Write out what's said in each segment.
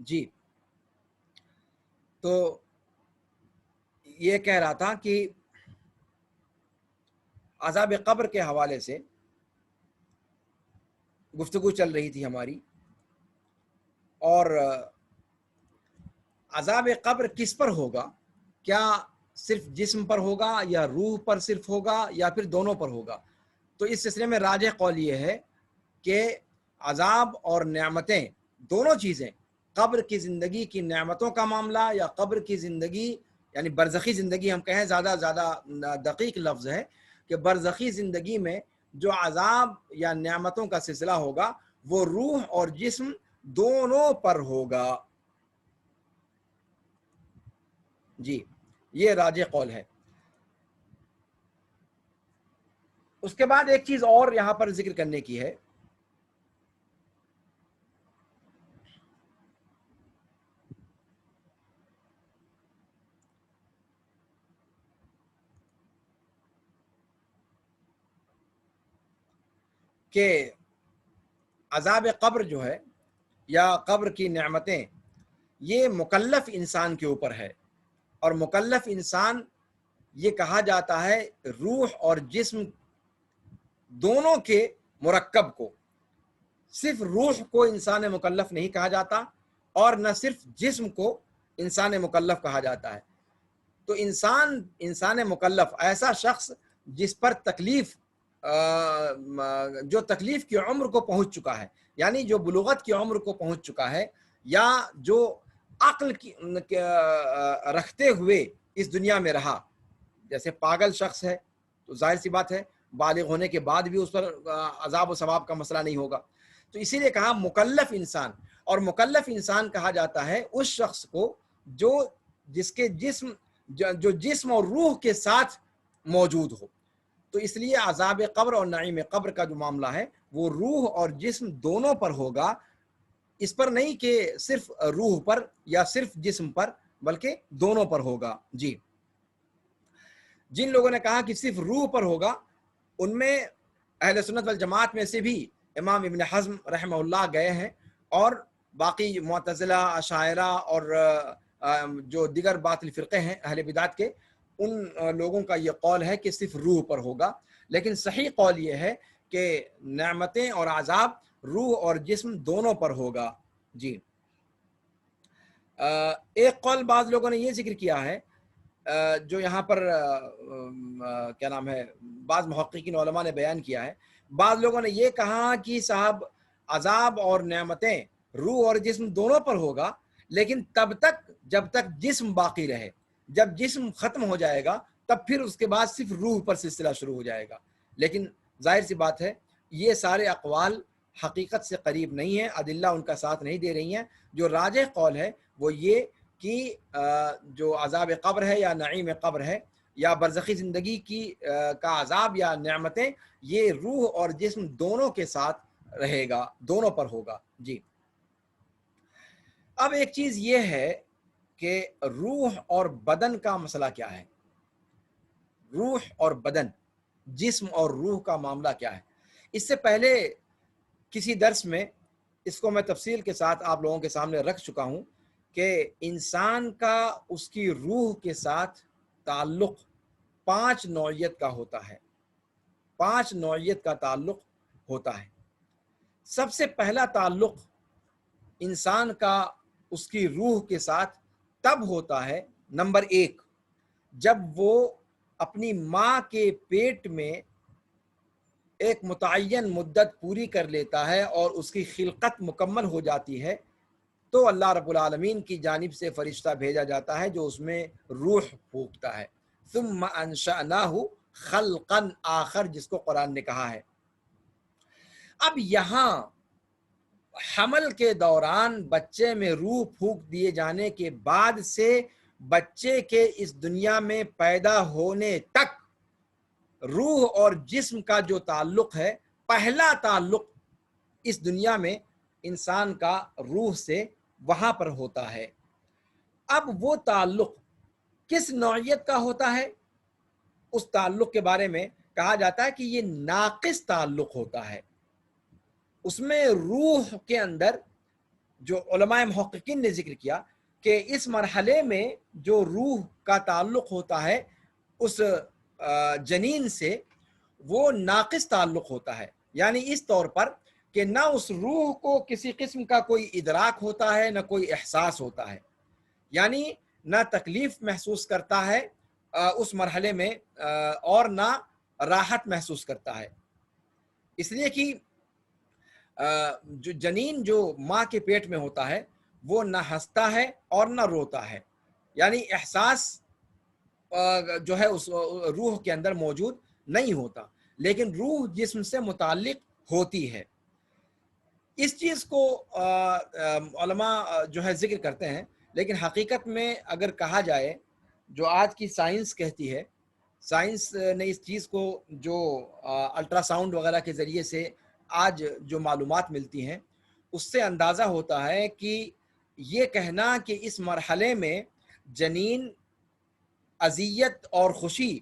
جی تو یہ کہہ رہا تھا کہ عذاب قبر کے حوالے سے گفتگو چل رہی تھی ہماری، اور عذاب قبر کس پر ہوگا؟ کیا صرف جسم پر ہوگا یا روح پر صرف ہوگا یا پھر دونوں پر ہوگا؟ تو اس سلسلے میں راجح قول یہ ہے کہ عذاب اور نعمتیں دونوں چیزیں، قبر کی زندگی کی نعمتوں کا معاملہ یا قبر کی زندگی یعنی برزخی زندگی ہم کہیں زیادہ دقیق لفظ ہے کہ برزخی زندگی میں جو عذاب یا نعمتوں کا سلسلہ ہوگا وہ روح اور جسم دونوں پر ہوگا۔ جی یہ راجح قول ہے۔ اس کے بعد ایک چیز اور یہاں پر ذکر کرنے کی ہے کہ عذاب قبر جو ہے یا قبر کی نعمتیں یہ مکلف انسان کے اوپر ہے، اور مکلف انسان یہ کہا جاتا ہے روح اور جسم دونوں کے مرکب کو، صرف روح کو انسان مکلف نہیں کہا جاتا اور نہ صرف جسم کو انسان مکلف کہا جاتا ہے۔ تو انسان مکلف ایسا شخص جس پر تکلیف جو تکلیف کی عمر کو پہنچ چکا ہے، یعنی جو بلوغت کی عمر کو پہنچ چکا ہے یا جو عقل رکھتے ہوئے اس دنیا میں رہا، جیسے پاگل شخص ہے تو ظاہر سی بات ہے بالغ ہونے کے بعد بھی اس پر عذاب و ثواب کا مسئلہ نہیں ہوگا، تو اسی لیے کہا مکلف انسان، اور مکلف انسان کہا جاتا ہے اس شخص کو جس کے جو جسم اور روح کے ساتھ موجود ہو۔ تو اس لیے عذاب قبر اور نعیم قبر کا جو معاملہ ہے وہ روح اور جسم دونوں پر ہوگا، اس پر نہیں کہ صرف روح پر یا صرف جسم پر، بلکہ دونوں پر ہوگا۔ جی جن لوگوں نے کہا کہ صرف روح پر ہوگا ان میں اہل سنت والجماعت میں سے بھی امام ابن حزم رحمہ اللہ گئے ہیں، اور باقی معتزلہ، اشاعرہ اور جو دیگر باطل فرقے ہیں اہل بدعت کے، ان لوگوں کا یہ قول ہے کہ صرف روح پر ہوگا، لیکن صحیح قول یہ ہے کہ نعمتیں اور عذاب روح اور جسم دونوں پر ہوگا۔ جی ایک قول بعض لوگوں نے یہ ذکر کیا ہے جو یہاں پر کیا نام ہے بعض محققین علماء نے بیان کیا ہے، بعض لوگوں نے یہ کہا کہ صاحب عذاب اور نعمتیں روح اور جسم دونوں پر ہوگا، لیکن تب تک جب تک جسم باقی رہے، جب جسم ختم ہو جائے گا تب پھر اس کے بعد صرف روح پر سلسلہ شروع ہو جائے گا۔ لیکن ظاہر سی بات ہے یہ سارے اقوال حقیقت سے قریب نہیں ہیں، ادلہ ان کا ساتھ نہیں دے رہی ہیں۔ جو راجح قول ہے وہ یہ کہ جو عذاب قبر ہے یا نعیم قبر ہے یا برزخی زندگی کا عذاب یا نعمتیں، یہ روح اور جسم دونوں کے ساتھ رہے گا، دونوں پر ہوگا۔ جی اب ایک چیز یہ ہے کہ روح اور بدن کا مسئلہ کیا ہے، روح اور بدن، جسم اور روح کا معاملہ کیا ہے؟ اس سے پہلے کسی درس میں اس کو میں تفصیل کے ساتھ آپ لوگوں کے سامنے رکھ چکا ہوں کہ انسان کا اس کی روح کے ساتھ تعلق 5 نوعیت کا ہوتا ہے، 5 نوعیت کا تعلق ہوتا ہے۔ سب سے پہلا تعلق انسان کا اس کی روح کے ساتھ تب ہوتا ہے، نمبر 1، جب وہ اپنی ماں کے پیٹ میں ایک متعین مدت پوری کر لیتا ہے اور اس کی خلقت مکمل ہو جاتی ہے، تو اللہ رب العالمین کی جانب سے فرشتہ بھیجا جاتا ہے جو اس میں روح پھونکتا ہے، ثم انشأناہ خلقا آخر، جس کو قرآن نے کہا ہے۔ اب یہاں حمل کے دوران بچے میں روح پھونک دیے جانے کے بعد سے بچے کے اس دنیا میں پیدا ہونے تک روح اور جسم کا جو تعلق ہے، پہلا تعلق اس دنیا میں انسان کا روح سے وہاں پر ہوتا ہے۔ اب وہ تعلق کس نوعیت کا ہوتا ہے؟ اس تعلق کے بارے میں کہا جاتا ہے کہ یہ ناقص تعلق ہوتا ہے، اس میں روح کے اندر جو علماء محققین نے ذکر کیا کہ اس مرحلے میں جو روح کا تعلق ہوتا ہے اس جنین سے وہ ناقص تعلق ہوتا ہے، یعنی اس طور پر کہ نہ اس روح کو کسی قسم کا کوئی ادراک ہوتا ہے، نہ کوئی احساس ہوتا ہے، یعنی نہ تکلیف محسوس کرتا ہے اس مرحلے میں اور نہ راحت محسوس کرتا ہے، اس لیے کہ جو جنین جو ماں کے پیٹ میں ہوتا ہے وہ نہ ہنستا ہے اور نہ روتا ہے، یعنی احساس جو ہے اس روح کے اندر موجود نہیں ہوتا، لیکن روح جسم سے متعلق ہوتی ہے۔ اس چیز کو علماء جو ہے ذکر کرتے ہیں، لیکن حقیقت میں اگر کہا جائے جو آج کی سائنس کہتی ہے، سائنس نے اس چیز کو جو الٹرا ساؤنڈ وغیرہ کے ذریعے سے آج جو معلومات ملتی ہیں اس سے اندازہ ہوتا ہے کہ یہ کہنا کہ اس مرحلے میں جنین اذیت اور خوشی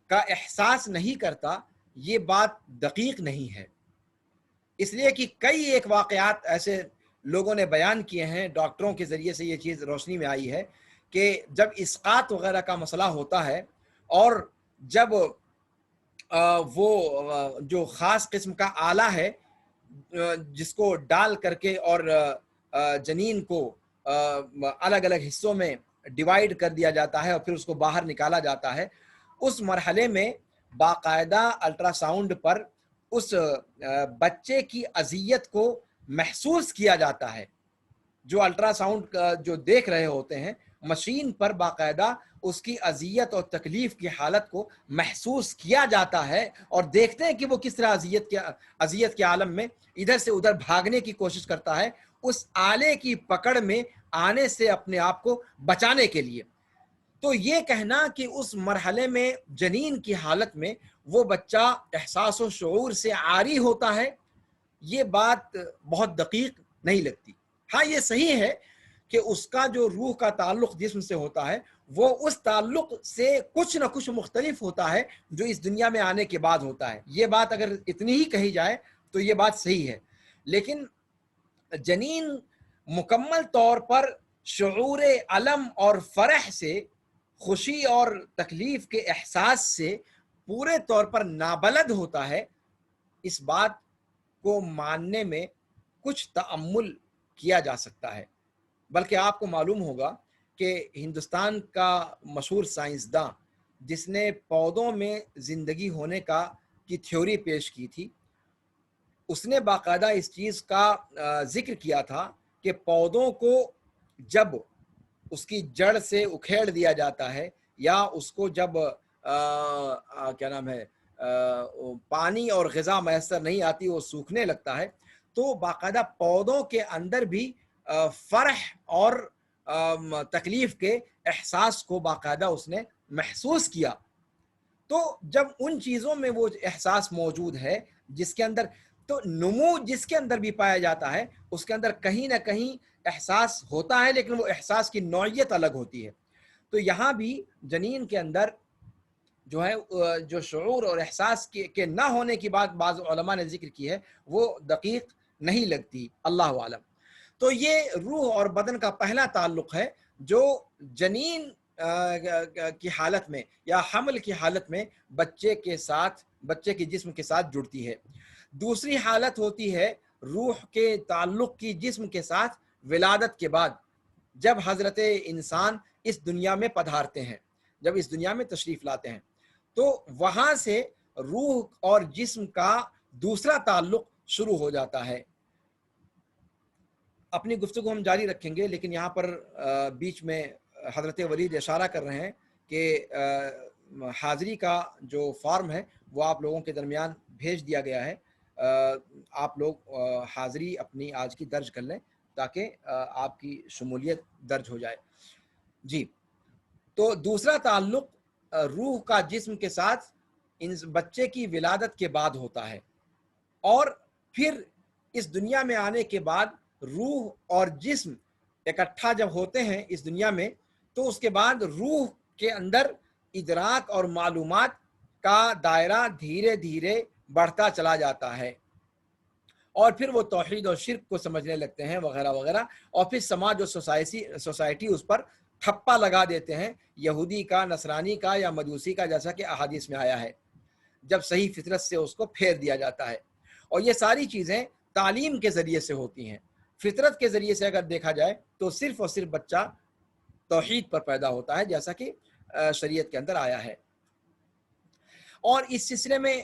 کا احساس نہیں کرتا، یہ بات دقیق نہیں ہے، اس لیے کہ کئی ایک واقعات ایسے لوگوں نے بیان کیے ہیں، ڈاکٹروں کے ذریعے سے یہ چیز روشنی میں آئی ہے کہ جب اسقاط وغیرہ کا مسئلہ ہوتا ہے اور جب وہ جو خاص قسم کا آلہ ہے جس کو ڈال کر کے اور جنین کو الگ الگ حصوں میں ڈیوائیڈ کر دیا جاتا ہے اور پھر اس کو باہر نکالا جاتا ہے، اس مرحلے میں باقاعدہ الٹرا ساؤنڈ پر اس بچے کی اذیت کو محسوس کیا جاتا ہے، جو الٹرا ساؤنڈ جو دیکھ رہے ہوتے ہیں مشین پر باقاعدہ اس کی اذیت اور تکلیف کی حالت کو محسوس کیا جاتا ہے اور دیکھتے ہیں کہ وہ کس طرح اذیت کے عالم میں ادھر سے ادھر بھاگنے کی کوشش کرتا ہے اس آلے کی پکڑ میں آنے سے اپنے آپ کو بچانے کے لیے۔ تو یہ کہنا کہ اس مرحلے میں جنین کی حالت میں وہ بچہ احساس و شعور سے عاری ہوتا ہے، یہ بات بہت دقیق نہیں لگتی۔ ہاں یہ صحیح ہے کہ اس کا جو روح کا تعلق جسم سے ہوتا ہے وہ اس تعلق سے کچھ نہ کچھ مختلف ہوتا ہے جو اس دنیا میں آنے کے بعد ہوتا ہے، یہ بات اگر اتنی ہی کہی جائے تو یہ بات صحیح ہے، لیکن جنین مکمل طور پر شعور الم اور فرح سے، خوشی اور تکلیف کے احساس سے پورے طور پر نابلد ہوتا ہے، اس بات کو ماننے میں کچھ تأمل کیا جا سکتا ہے۔ بلکہ آپ کو معلوم ہوگا کہ ہندوستان کا مشہور سائنسداں جس نے پودوں میں زندگی ہونے کی تھیوری پیش کی تھی، اس نے باقاعدہ اس چیز کا ذکر کیا تھا کہ پودوں کو جب اس کی جڑ سے اکھیڑ دیا جاتا ہے یا اس کو جب کیا نام ہے پانی اور غذا میسر نہیں آتی، وہ سوکھنے لگتا ہے، تو باقاعدہ پودوں کے اندر بھی فرح اور تکلیف کے احساس کو باقاعدہ اس نے محسوس کیا۔ تو جب ان چیزوں میں وہ احساس موجود ہے جس کے اندر، تو نمو جس کے اندر بھی پایا جاتا ہے اس کے اندر کہیں نہ کہیں احساس ہوتا ہے، لیکن وہ احساس کی نوعیت الگ ہوتی ہے۔ تو یہاں بھی جنین کے اندر جو ہے جو شعور اور احساس کے نہ ہونے کی بات بعض علماء نے ذکر کی ہے وہ دقیق نہیں لگتی، اللہ عالم۔ تو یہ روح اور بدن کا پہلا تعلق ہے جو جنین کی حالت میں یا حمل کی حالت میں بچے کے جسم کے ساتھ جڑتی ہے۔ دوسری حالت ہوتی ہے روح کے تعلق کی جسم کے ساتھ ولادت کے بعد، جب حضرت انسان اس دنیا میں پدھارتے ہیں، جب اس دنیا میں تشریف لاتے ہیں، تو وہاں سے روح اور جسم کا دوسرا تعلق شروع ہو جاتا ہے۔ اپنی گفتگو ہم جاری رکھیں گے، لیکن یہاں پر بیچ میں حضرت ولید اشارہ کر رہے ہیں کہ حاضری کا جو فارم ہے وہ آپ لوگوں کے درمیان بھیج دیا گیا ہے، آپ لوگ حاضری اپنی آج کی درج کر لیں تاکہ آپ کی شمولیت درج ہو جائے۔ جی، تو دوسرا تعلق روح کا جسم کے ساتھ ان بچے کی ولادت کے بعد ہوتا ہے، اور پھر اس دنیا میں آنے کے بعد روح اور جسم اکٹھا جب ہوتے ہیں اس دنیا میں، تو اس کے بعد روح کے اندر ادراک اور معلومات کا دائرہ دھیرے دھیرے بڑھتا چلا جاتا ہے، اور پھر وہ توحید اور شرک کو سمجھنے لگتے ہیں وغیرہ وغیرہ، اور پھر سماج اور سوسائٹی اس پر ٹھپا لگا دیتے ہیں، یہودی کا، نصرانی کا یا مجوسی کا، جیسا کہ احادیث میں آیا ہے، جب صحیح فطرت سے اس کو پھیر دیا جاتا ہے۔ اور یہ ساری چیزیں تعلیم کے ذریعے سے ہوتی ہیں۔ فطرت کے ذریعے سے اگر دیکھا جائے تو صرف اور صرف بچہ توحید پر پیدا ہوتا ہے، جیسا کہ شریعت کے اندر آیا ہے۔ اور اس سلسلے میں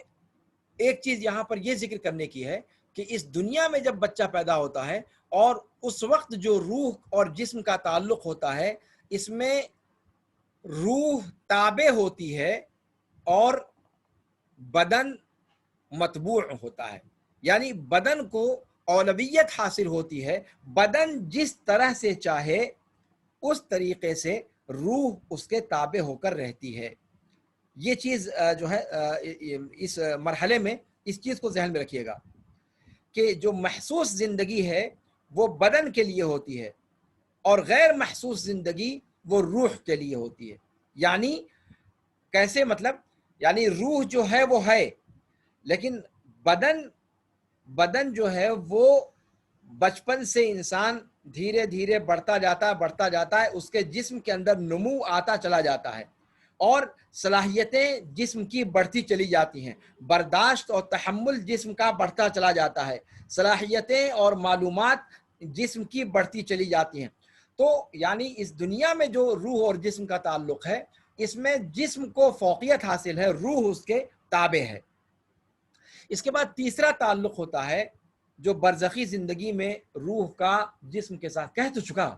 ایک چیز یہاں پر یہ ذکر کرنے کی ہے کہ اس دنیا میں جب بچہ پیدا ہوتا ہے اور اس وقت جو روح اور جسم کا تعلق ہوتا ہے، اس میں روح تابع ہوتی ہے اور بدن متبوع ہوتا ہے، یعنی بدن کو اولویت حاصل ہوتی ہے، بدن جس طرح سے چاہے اس طریقے سے روح اس کے تابع ہو کر رہتی ہے۔ یہ چیز جو ہے اس مرحلے میں اس چیز کو ذہن میں رکھیے گا کہ جو محسوس زندگی ہے وہ بدن کے لیے ہوتی ہے، اور غیر محسوس زندگی وہ روح کے لیے ہوتی ہے۔ یعنی کیسے؟ مطلب یعنی روح جو ہے وہ ہے، لیکن بدن جو ہے وہ بچپن سے انسان دھیرے دھیرے بڑھتا جاتا ہے، اس کے جسم کے اندر نمو آتا چلا جاتا ہے، اور صلاحیتیں جسم کی بڑھتی چلی جاتی ہیں، برداشت اور تحمل جسم کا بڑھتا چلا جاتا ہے، صلاحیتیں اور معلومات جسم کی بڑھتی چلی جاتی ہیں۔ تو یعنی اس دنیا میں جو روح اور جسم کا تعلق ہے، اس میں جسم کو فوقیت حاصل ہے، روح اس کے تابع ہے۔ اس کے بعد تیسرا تعلق ہوتا ہے جو برزخی زندگی میں روح کا جسم کے ساتھ، کہہ تو چکا،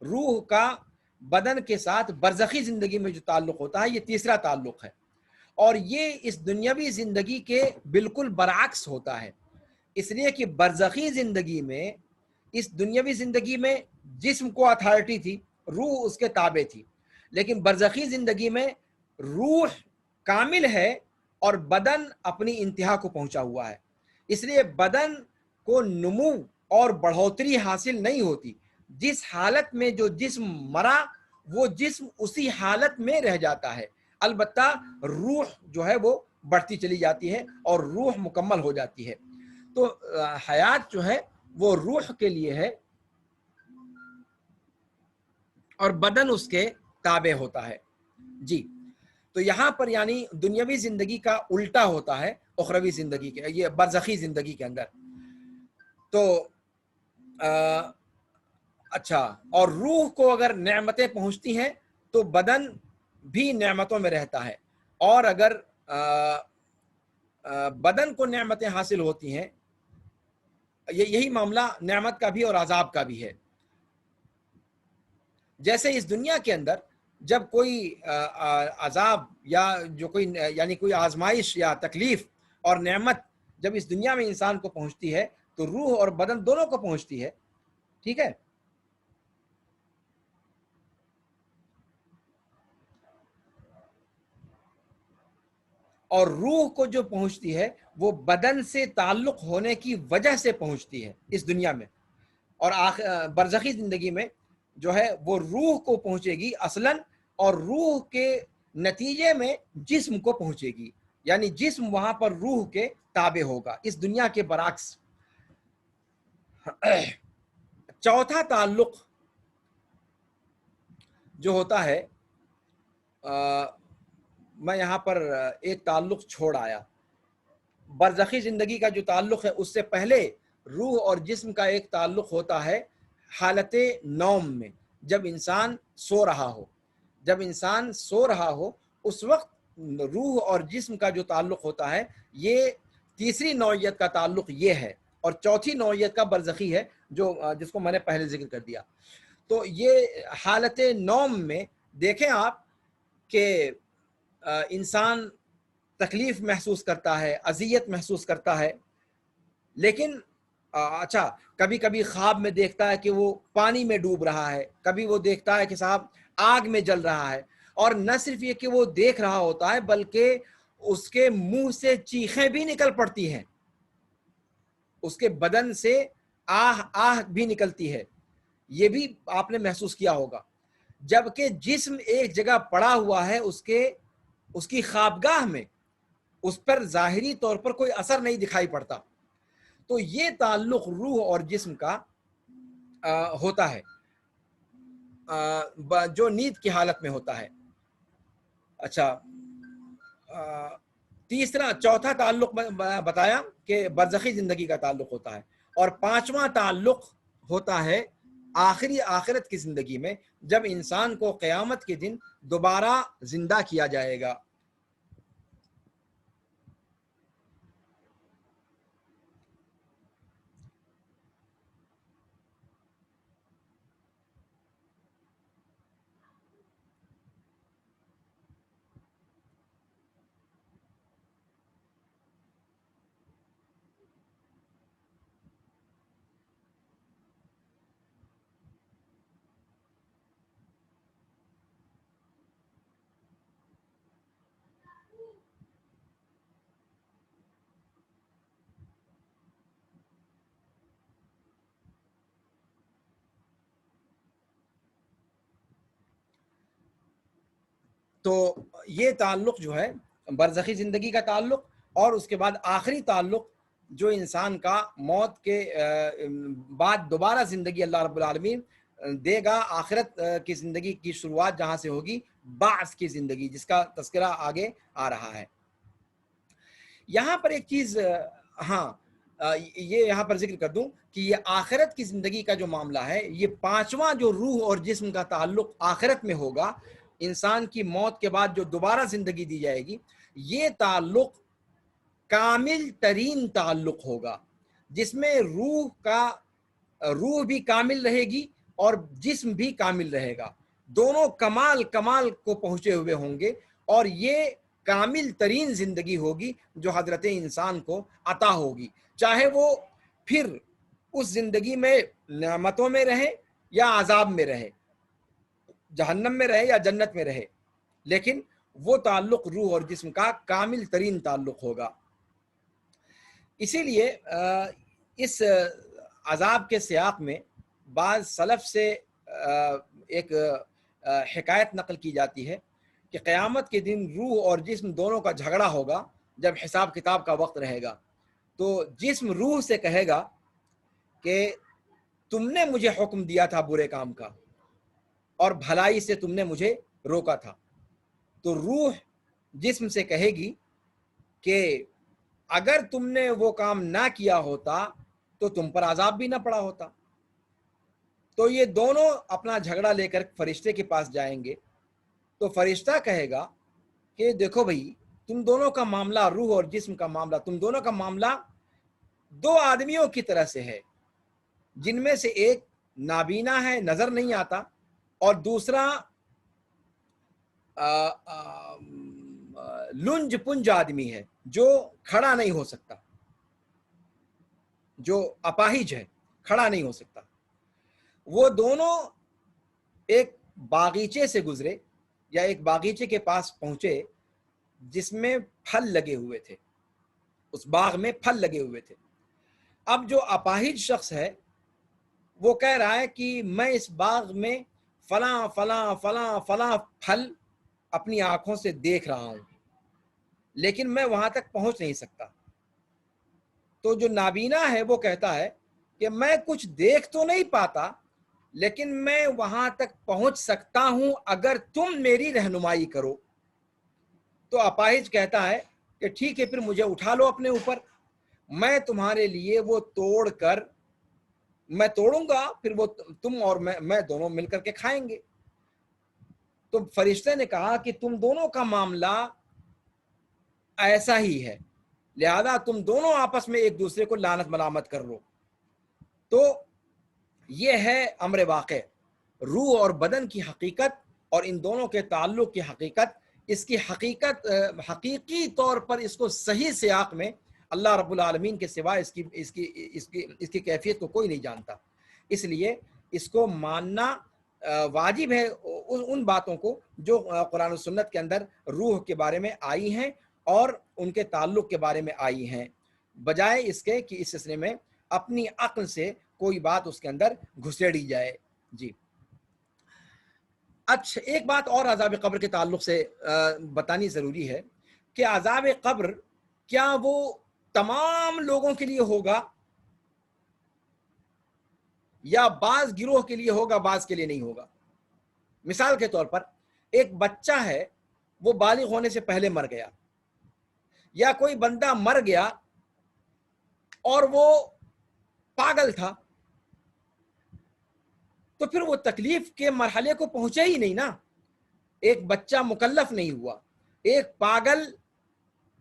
روح کا بدن کے ساتھ برزخی زندگی میں جو تعلق ہوتا ہے، یہ تیسرا تعلق ہے، اور یہ اس دنیاوی زندگی کے بالکل برعکس ہوتا ہے، اس لیے کہ برزخی زندگی میں، اس دنیاوی زندگی میں جسم کو اتھارٹی تھی، روح اس کے تابع تھی، لیکن برزخی زندگی میں روح کامل ہے اور بدن اپنی انتہا کو پہنچا ہوا ہے، اس لیے بدن کو نمو اور بڑھوتری حاصل نہیں ہوتی۔ جس حالت میں جو جسم مرا، وہ جسم اسی حالت میں رہ جاتا ہے، البتہ روح جو ہے وہ بڑھتی چلی جاتی ہے اور روح مکمل ہو جاتی ہے۔ تو حیات جو ہے وہ روح کے لیے ہے اور بدن اس کے تابع ہوتا ہے۔ جی، تو یہاں پر یعنی دنیاوی زندگی کا الٹا ہوتا ہے اخروی زندگی کے، یہ برزخی زندگی کے اندر۔ تو اچھا، اور روح کو اگر نعمتیں پہنچتی ہیں تو بدن بھی نعمتوں میں رہتا ہے، اور اگر بدن کو نعمتیں حاصل ہوتی ہیں، یہی معاملہ نعمت کا بھی اور عذاب کا بھی ہے۔ جیسے اس دنیا کے اندر جب کوئی عذاب یا جو کوئی یعنی کوئی آزمائش یا تکلیف اور نعمت جب اس دنیا میں انسان کو پہنچتی ہے تو روح اور بدن دونوں کو پہنچتی ہے، ٹھیک ہے؟ اور روح کو جو پہنچتی ہے وہ بدن سے تعلق ہونے کی وجہ سے پہنچتی ہے اس دنیا میں، اور برزخی زندگی میں جو ہے وہ روح کو پہنچے گی اصلاً، اور روح کے نتیجے میں جسم کو پہنچے گی، یعنی جسم وہاں پر روح کے تابع ہوگا، اس دنیا کے برعکس۔ چوتھا تعلق جو ہوتا ہے، میں یہاں پر ایک تعلق چھوڑ آیا، برزخی زندگی کا جو تعلق ہے اس سے پہلے روح اور جسم کا ایک تعلق ہوتا ہے حالت نوم میں، جب انسان سو رہا ہو، جب انسان سو رہا ہو اس وقت روح اور جسم کا جو تعلق ہوتا ہے، یہ تیسری نوعیت کا تعلق یہ ہے، اور چوتھی نوعیت کا برزخی ہے جس کو میں نے پہلے ذکر کر دیا۔ تو یہ حالت نوم میں دیکھیں آپ کہ انسان تکلیف محسوس کرتا ہے، اذیت محسوس کرتا ہے، لیکن اچھا کبھی کبھی خواب میں دیکھتا ہے کہ وہ پانی میں ڈوب رہا ہے، کبھی وہ دیکھتا ہے کہ صاحب آگ میں جل رہا ہے، اور نہ صرف یہ کہ وہ دیکھ رہا ہوتا ہے بلکہ اس کے منہ سے چیخیں بھی نکل پڑتی ہیں، اس کے بدن سے آہ بھی نکلتی ہے، یہ بھی آپ نے محسوس کیا ہوگا، جبکہ جسم ایک جگہ پڑا ہوا ہے، اس کی خوابگاہ میں اس پر ظاہری طور پر کوئی اثر نہیں دکھائی پڑتا۔ تو یہ تعلق روح اور جسم کا ہوتا ہے جو نیند کی حالت میں ہوتا ہے. اچھا چوتھا تعلق بتایا کہ برزخی زندگی کا تعلق ہوتا ہے, اور پانچواں تعلق ہوتا ہے آخری آخرت کی زندگی میں, جب انسان کو قیامت کے دن دوبارہ زندہ کیا جائے گا. تو یہ تعلق جو ہے برزخی زندگی کا تعلق, اور اس کے بعد آخری تعلق جو انسان کا موت کے بعد دوبارہ زندگی اللہ رب العالمین دے گا, آخرت کی زندگی کی شروعات جہاں سے ہوگی بعث کی زندگی, جس کا تذکرہ آگے آ رہا ہے. یہاں پر ایک چیز یہ یہاں پر ذکر کر دوں کہ یہ آخرت کی زندگی کا جو معاملہ ہے, یہ پانچواں جو روح اور جسم کا تعلق آخرت میں ہوگا, انسان کی موت کے بعد جو دوبارہ زندگی دی جائے گی, یہ تعلق کامل ترین تعلق ہوگا, جس میں روح بھی کامل رہے گی اور جسم بھی کامل رہے گا, دونوں کمال کو پہنچے ہوئے ہوں گے, اور یہ کامل ترین زندگی ہوگی جو حضرت انسان کو عطا ہوگی, چاہے وہ پھر اس زندگی میں نعمتوں میں رہے یا عذاب میں رہے, جہنم میں رہے یا جنت میں رہے, لیکن وہ تعلق روح اور جسم کا کامل ترین تعلق ہوگا. اسی لیے اس عذاب کے سیاق میں بعض سلف سے ایک حکایت نقل کی جاتی ہے کہ قیامت کے دن روح اور جسم دونوں کا جھگڑا ہوگا. جب حساب کتاب کا وقت رہے گا تو جسم روح سے کہے گا کہ تم نے مجھے حکم دیا تھا برے کام کا اور بھلائی سے تم نے مجھے روکا تھا. تو روح جسم سے کہے گی کہ اگر تم نے وہ کام نہ کیا ہوتا تو تم پر عذاب بھی نہ پڑا ہوتا. تو یہ دونوں اپنا جھگڑا لے کر فرشتے کے پاس جائیں گے, تو فرشتہ کہے گا کہ دیکھو بھائی, تم دونوں کا معاملہ, روح اور جسم کا معاملہ, تم دونوں کا معاملہ دو آدمیوں کی طرح سے ہے, جن میں سے ایک نابینا ہے, نظر نہیں آتا, اور دوسرا لنج پنج آدمی ہے جو کھڑا نہیں ہو سکتا, جو اپاہج ہے, کھڑا نہیں ہو سکتا. وہ دونوں ایک باغیچے سے گزرے یا ایک باغیچے کے پاس پہنچے جس میں پھل لگے ہوئے تھے, اس باغ میں پھل لگے ہوئے تھے. اب جو اپاہج شخص ہے وہ کہہ رہا ہے کہ میں اس باغ میں فلاں فلاں فلاں فلاں پھل اپنی آنکھوں سے دیکھ رہا ہوں, لیکن میں وہاں تک پہنچ نہیں سکتا. تو جو نابینا ہے وہ کہتا ہے کہ میں کچھ دیکھ تو نہیں پاتا, لیکن میں وہاں تک پہنچ سکتا ہوں اگر تم میری رہنمائی کرو. تو اپاہج کہتا ہے کہ ٹھیک ہے, پھر مجھے اٹھا لو اپنے اوپر, میں تمہارے لیے وہ میں توڑوں گا, پھر وہ تم اور میں دونوں مل کر کے کھائیں گے. تو فرشتے نے کہا کہ تم دونوں کا معاملہ ایسا ہی ہے, لہذا تم دونوں آپس میں ایک دوسرے کو لعنت ملامت کر لو. تو یہ ہے امر واقع, روح اور بدن کی حقیقت اور ان دونوں کے تعلق کی حقیقت. اس کی حقیقت حقیقی طور پر اس کو صحیح سیاق میں اللہ رب العالمین کے سوا اس کی کیفیت کو کوئی نہیں جانتا. اس لیے اس کو ماننا واجب ہے, ان باتوں کو جو قرآن و سنت کے اندر روح کے بارے میں آئی ہیں اور ان کے تعلق کے بارے میں آئی ہیں, بجائے اس کے کہ اس سلسلے میں اپنی عقل سے کوئی بات اس کے اندر گھسیڑی جائے. جی اچھا, ایک بات اور عذاب قبر کے تعلق سے بتانی ضروری ہے کہ عذاب قبر کیا وہ تمام لوگوں کے لیے ہوگا یا بعض گروہ کے لیے ہوگا, بعض کے لیے نہیں ہوگا. مثال کے طور پر ایک بچہ ہے, وہ بالغ ہونے سے پہلے مر گیا, یا کوئی بندہ مر گیا اور وہ پاگل تھا, تو پھر وہ تکلیف کے مرحلے کو پہنچے ہی نہیں نا. ایک بچہ مکلف نہیں ہوا, ایک پاگل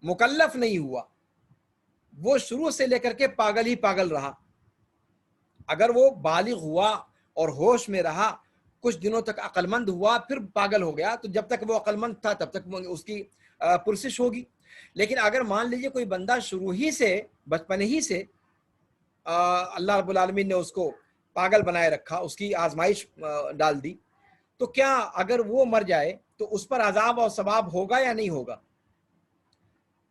مکلف نہیں ہوا, وہ شروع سے لے کر کے پاگل ہی پاگل رہا. اگر وہ بالغ ہوا اور ہوش میں رہا, کچھ دنوں تک عقل مند ہوا, پھر پاگل ہو گیا, تو جب تک وہ عقل مند تھا تب تک اس کی پرسش ہوگی. لیکن اگر مان لیجئے کوئی بندہ شروع ہی سے, بچپن ہی سے اللہ رب العالمین نے اس کو پاگل بنائے رکھا, اس کی آزمائش ڈال دی, تو کیا اگر وہ مر جائے تو اس پر عذاب اور ثواب ہوگا یا نہیں ہوگا؟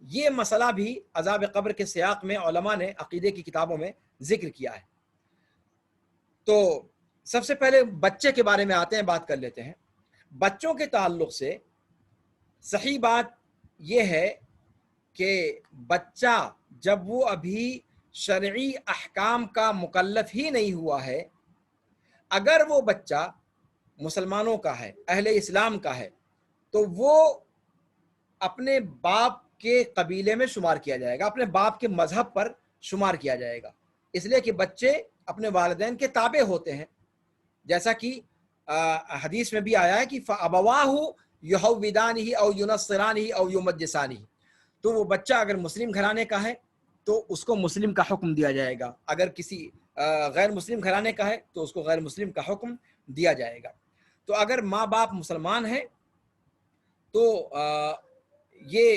یہ مسئلہ بھی عذاب قبر کے سیاق میں علماء نے عقیدے کی کتابوں میں ذکر کیا ہے. تو سب سے پہلے بچے کے بارے میں آتے ہیں, بات کر لیتے ہیں. بچوں کے تعلق سے صحیح بات یہ ہے کہ بچہ جب وہ ابھی شرعی احکام کا مکلف ہی نہیں ہوا ہے, اگر وہ بچہ مسلمانوں کا ہے, اہل اسلام کا ہے, تو وہ اپنے باپ کے قبیلے میں شمار کیا جائے گا, اپنے باپ کے مذہب پر شمار کیا جائے گا, اس لیے کہ بچے اپنے والدین کے تابع ہوتے ہیں. جیسا کہ حدیث میں بھی آیا ہے کہ فَأَبَوَاهُ يُحَوِّدَانِهِ أَوْ يُنَصِّرَانِهِ أَوْ يُمَجِّسَانِهِ, تو وہ بچہ اگر مسلم گھرانے کا ہے تو اس کو مسلم کا حکم دیا جائے گا, اگر کسی غیر مسلم گھرانے کا ہے تو اس کو غیر مسلم کا حکم دیا جائے گا. تو اگر ماں باپ مسلمان ہیں تو یہ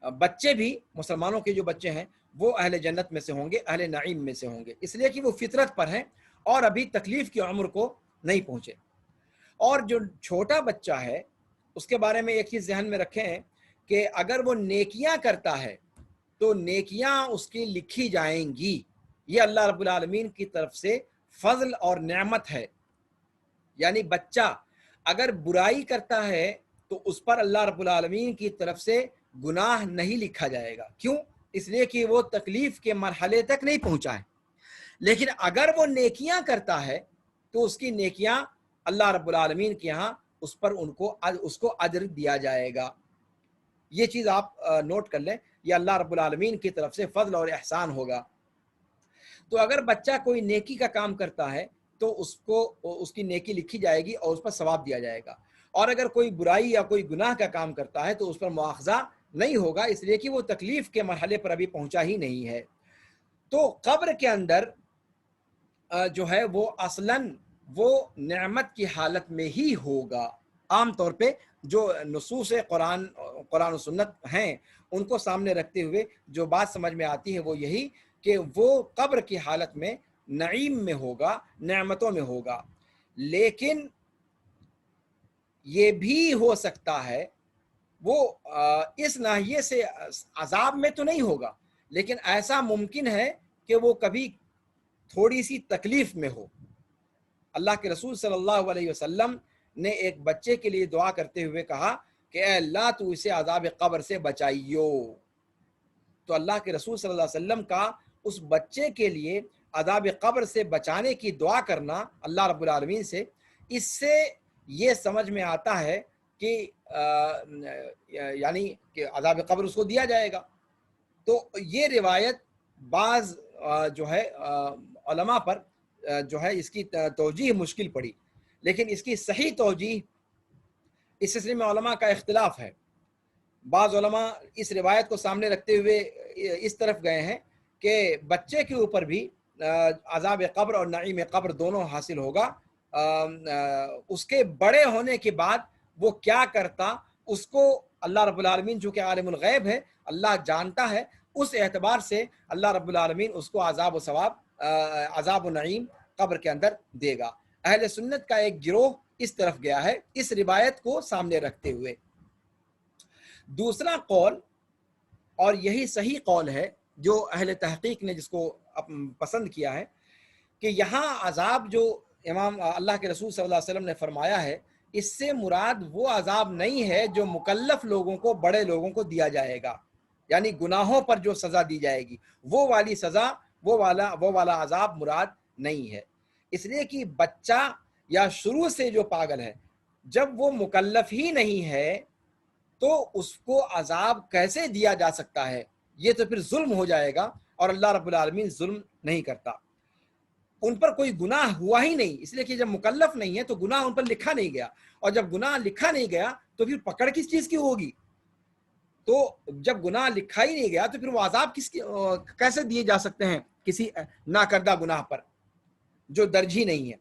بچے بھی, مسلمانوں کے جو بچے ہیں وہ اہل جنت میں سے ہوں گے, اہل نعیم میں سے ہوں گے, اس لیے کہ وہ فطرت پر ہیں اور ابھی تکلیف کی عمر کو نہیں پہنچے. اور جو چھوٹا بچہ ہے اس کے بارے میں ایک چیز ذہن میں رکھیں کہ اگر وہ نیکیاں کرتا ہے تو نیکیاں اس کی لکھی جائیں گی. یہ اللہ رب العالمین کی طرف سے فضل اور نعمت ہے. یعنی بچہ اگر برائی کرتا ہے تو اس پر اللہ رب العالمین کی طرف سے گناہ نہیں لکھا جائے گا. کیوں؟ اس لیے کہ وہ تکلیف کے مرحلے تک نہیں پہنچا ہے. لیکن اگر وہ نیکیاں کرتا ہے تو اس کی نیکیاں اللہ رب العالمین کے یہاں اس پر اس کو اجر دیا جائے گا. یہ چیز آپ نوٹ کر لیں, یہ اللہ رب العالمین کی طرف سے فضل اور احسان ہوگا. تو اگر بچہ کوئی نیکی کا کام کرتا ہے تو اس کو اس کی نیکی لکھی جائے گی اور اس پر ثواب دیا جائے گا, اور اگر کوئی برائی یا کوئی گناہ کا کام کرتا ہے تو اس پر مواخذہ نہیں ہوگا, اس لیے کہ وہ تکلیف کے مرحلے پر ابھی پہنچا ہی نہیں ہے. تو قبر کے اندر جو ہے وہ اصلاً وہ نعمت کی حالت میں ہی ہوگا. عام طور پہ جو نصوص قرآن و سنت ہیں ان کو سامنے رکھتے ہوئے جو بات سمجھ میں آتی ہے وہ یہی کہ وہ قبر کی حالت میں نعیم میں ہوگا, نعمتوں میں ہوگا. لیکن یہ بھی ہو سکتا ہے وہ اس ناحیے سے عذاب میں تو نہیں ہوگا, لیکن ایسا ممکن ہے کہ وہ کبھی تھوڑی سی تکلیف میں ہو. اللہ کے رسول صلی اللہ علیہ وسلم نے ایک بچے کے لیے دعا کرتے ہوئے کہا کہ اے اللہ تو اسے عذاب قبر سے بچائیو. تو اللہ کے رسول صلی اللہ علیہ وسلم کا اس بچے کے لیے عذاب قبر سے بچانے کی دعا کرنا اللہ رب العالمین سے, اس سے یہ سمجھ میں آتا ہے کہ یعنی کہ عذاب قبر اس کو دیا جائے گا. تو یہ روایت بعض جو ہے علماء پر جو ہے اس کی توجیہ مشکل پڑی, لیکن اس کی صحیح توجیہ اس سلسلے میں علماء کا اختلاف ہے. بعض علماء اس روایت کو سامنے رکھتے ہوئے اس طرف گئے ہیں کہ بچے کے اوپر بھی عذاب قبر اور نعیم قبر دونوں حاصل ہوگا. اس کے بڑے ہونے کے بعد وہ کیا کرتا اس کو اللہ رب العالمین جو کہ عالم الغیب ہے, اللہ جانتا ہے, اس اعتبار سے اللہ رب العالمین اس کو عذاب و ثواب, عذاب و نعیم قبر کے اندر دے گا. اہل سنت کا ایک گروہ اس طرف گیا ہے اس روایت کو سامنے رکھتے ہوئے. دوسرا قول, اور یہی صحیح قول ہے جو اہل تحقیق نے جس کو پسند کیا ہے, کہ یہاں عذاب جو امام اللہ کے رسول صلی اللہ علیہ وسلم نے فرمایا ہے, اس سے مراد وہ عذاب نہیں ہے جو مکلف لوگوں کو, بڑے لوگوں کو دیا جائے گا, یعنی گناہوں پر جو سزا دی جائے گی وہ والی سزا, وہ والا عذاب مراد نہیں ہے. اس لیے کہ بچہ یا شروع سے جو پاگل ہے جب وہ مکلف ہی نہیں ہے تو اس کو عذاب کیسے دیا جا سکتا ہے؟ یہ تو پھر ظلم ہو جائے گا، اور اللہ رب العالمین ظلم نہیں کرتا۔ ان پر کوئی گناہ ہوا ہی نہیں، اس لیے کہ جب مکلف نہیں ہے تو گناہ ان پر لکھا نہیں گیا، اور جب گناہ لکھا نہیں گیا تو پھر پکڑ کس چیز کی ہوگی؟ تو جب گناہ لکھا ہی نہیں گیا تو پھر وہ عذاب کیسے دیے جا سکتے ہیں کسی ناکردہ گناہ پر جو درج ہی نہیں ہے؟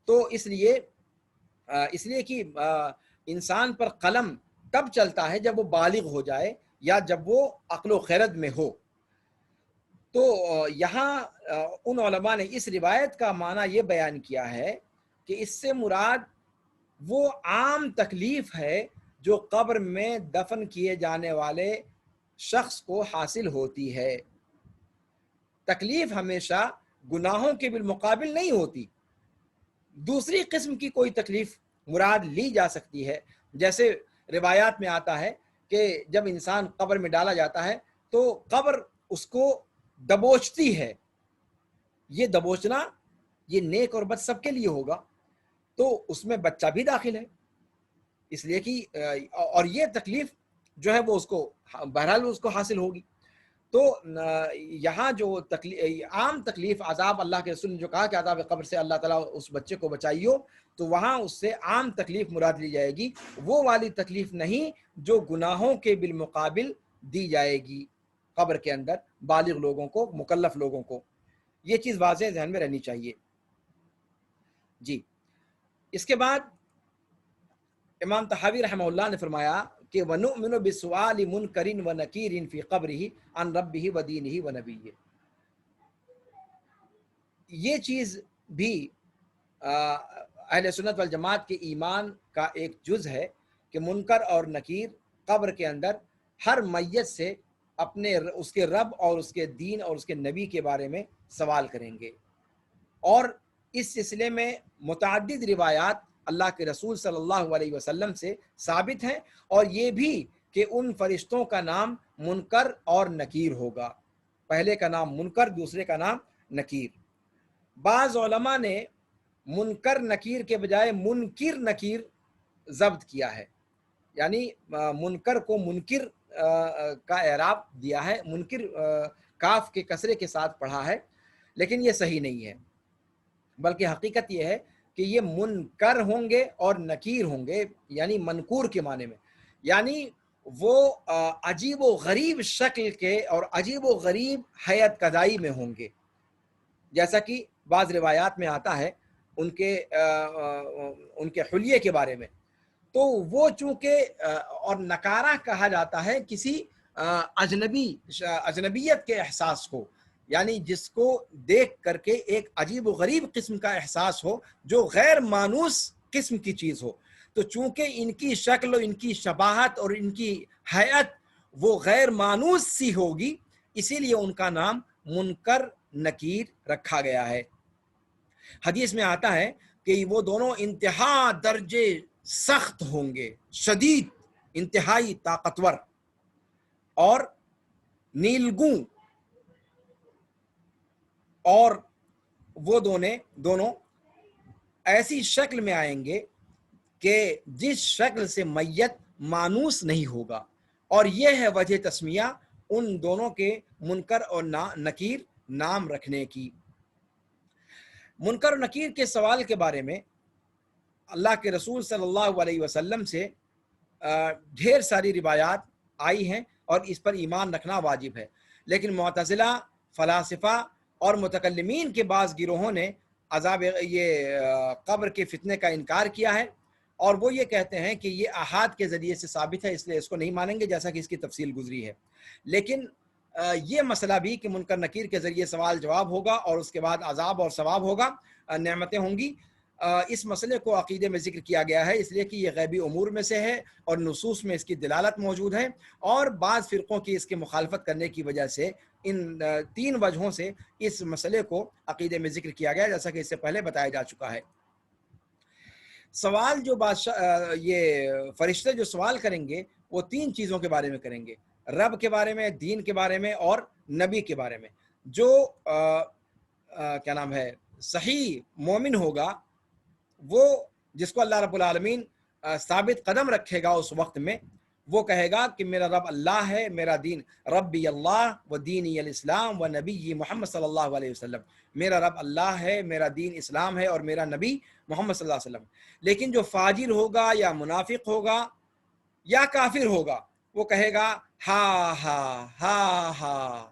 تو اس لیے کہ انسان پر قلم تب چلتا ہے جب وہ بالغ ہو جائے یا جب وہ عقل و خرد میں ہو۔ تو یہاں ان علماء نے اس روایت کا معنی یہ بیان کیا ہے کہ اس سے مراد وہ عام تکلیف ہے جو قبر میں دفن کیے جانے والے شخص کو حاصل ہوتی ہے۔ تکلیف ہمیشہ گناہوں کے بالمقابل نہیں ہوتی، دوسری قسم کی کوئی تکلیف مراد لی جا سکتی ہے۔ جیسے روایات میں آتا ہے کہ جب انسان قبر میں ڈالا جاتا ہے تو قبر اس کو دبوچتی ہے۔ یہ دبوچنا یہ نیک اور بد سب کے لیے ہوگا، تو اس میں بچہ بھی داخل ہے، اس لیے کہ اور یہ تکلیف جو ہے وہ اس کو بہرحال اس کو حاصل ہوگی۔ تو یہاں جو عام تکلیف عذاب، اللہ کے رسول نے جو کہا کہ عذاب قبر سے اللہ تعالیٰ اس بچے کو بچائیو، تو وہاں اس سے عام تکلیف مراد لی جائے گی، وہ والی تکلیف نہیں جو گناہوں کے بالمقابل دی جائے گی قبر کے اندر بالغ لوگوں کو، مکلف لوگوں کو۔ یہ چیز واضح ذہن میں رہنی چاہیے۔ جی، اس کے بعد امام طحاوی رحمہ اللہ نے فرمایا کہ وَنُؤْمِنُ بِسُؤَالِ مُنْكَرٍ وَنَكِيرٍ فِي قَبْرِهِ عَنْ رَبِّهِ وَدِينِهِ وَنَبِيِّهِ۔ یہ چیز بھی اہل سنت والجماعت کے ایمان کا ایک جز ہے کہ منکر اور نکیر قبر کے اندر ہر میت سے اس کے رب اور اس کے دین اور اس کے نبی کے بارے میں سوال کریں گے۔ اور اس سلسلے میں متعدد روایات اللہ کے رسول صلی اللہ علیہ وسلم سے ثابت ہیں، اور یہ بھی کہ ان فرشتوں کا نام منکر اور نکیر ہوگا، پہلے کا نام منکر، دوسرے کا نام نکیر۔ بعض علماء نے منکر نکیر کے بجائے منکر نکیر ضبط کیا ہے، یعنی منکر کو منکر کا اعراب دیا ہے، منکر کاف کے کسرے کے ساتھ پڑھا ہے، لیکن یہ صحیح نہیں ہے، بلکہ حقیقت یہ ہے کہ یہ منکر ہوں گے اور نکیر ہوں گے، یعنی منکور کے معنی میں، یعنی وہ عجیب و غریب شکل کے اور عجیب و غریب حیت قضائی میں ہوں گے، جیسا کہ بعض روایات میں آتا ہے ان کے حلیے کے بارے میں۔ تو وہ چونکہ اور نکارہ کہا جاتا ہے کسی اجنبیت کے احساس کو، یعنی جس کو دیکھ کر کے ایک عجیب و غریب قسم کا احساس ہو، جو غیر مانوس قسم کی چیز ہو۔ تو چونکہ ان کی شکل و ان کی شباہت اور ان کی حیت وہ غیر مانوس سی ہوگی، اسی لیے ان کا نام منکر نکیر رکھا گیا ہے۔ حدیث میں آتا ہے کہ وہ دونوں انتہا درجے سخت ہوں گے، شدید، انتہائی طاقتور اور نیلگوں، اور وہ دونوں ایسی شکل میں آئیں گے کہ جس شکل سے میت مانوس نہیں ہوگا، اور یہ ہے وجہ تسمیہ ان دونوں کے منکر اور نکیر نام رکھنے کی۔ منکر و نکیر کے سوال کے بارے میں اللہ کے رسول صلی اللہ علیہ وسلم سے ڈھیر ساری روایات آئی ہیں، اور اس پر ایمان رکھنا واجب ہے، لیکن معتزلہ، فلاسفہ اور متکلمین کے بعض گروہوں نے عذاب یہ قبر کے فتنے کا انکار کیا ہے، اور وہ یہ کہتے ہیں کہ یہ احاد کے ذریعے سے ثابت ہے، اس لیے اس کو نہیں مانیں گے، جیسا کہ اس کی تفصیل گزری ہے۔ لیکن یہ مسئلہ بھی کہ منکر نکیر کے ذریعے سوال جواب ہوگا اور اس کے بعد عذاب اور ثواب ہوگا، نعمتیں ہوں گی، اس مسئلے کو عقیدے میں ذکر کیا گیا ہے، اس لیے کہ یہ غیبی امور میں سے ہے اور نصوص میں اس کی دلالت موجود ہے، اور بعض فرقوں کی اس کے مخالفت کرنے کی وجہ سے ان 3 وجہوں سے اس مسئلے کو عقیدے میں ذکر کیا گیا، جیسا کہ اس سے پہلے بتایا جا چکا ہے۔ سوال جو یہ فرشتے جو سوال کریں گے وہ 3 چیزوں کے بارے میں کریں گے، رب کے بارے میں، دین کے بارے میں اور نبی کے بارے میں۔ جو کیا نام ہے، صحیح مومن ہوگا وہ جس کو اللہ رب العالمین ثابت قدم رکھے گا اس وقت میں، وہ کہے گا کہ میرا رب اللہ ہے، میرا دین ربی اللہ و دینی الاسلام و نبی محمد صلی اللہ علیہ وسلم، میرا رب اللہ ہے، میرا دین اسلام ہے اور میرا نبی محمد صلی اللہ علیہ وسلم۔ لیکن جو فاجر ہوگا یا منافق ہوگا یا کافر ہوگا وہ کہے گا ہا ہا ہا ہا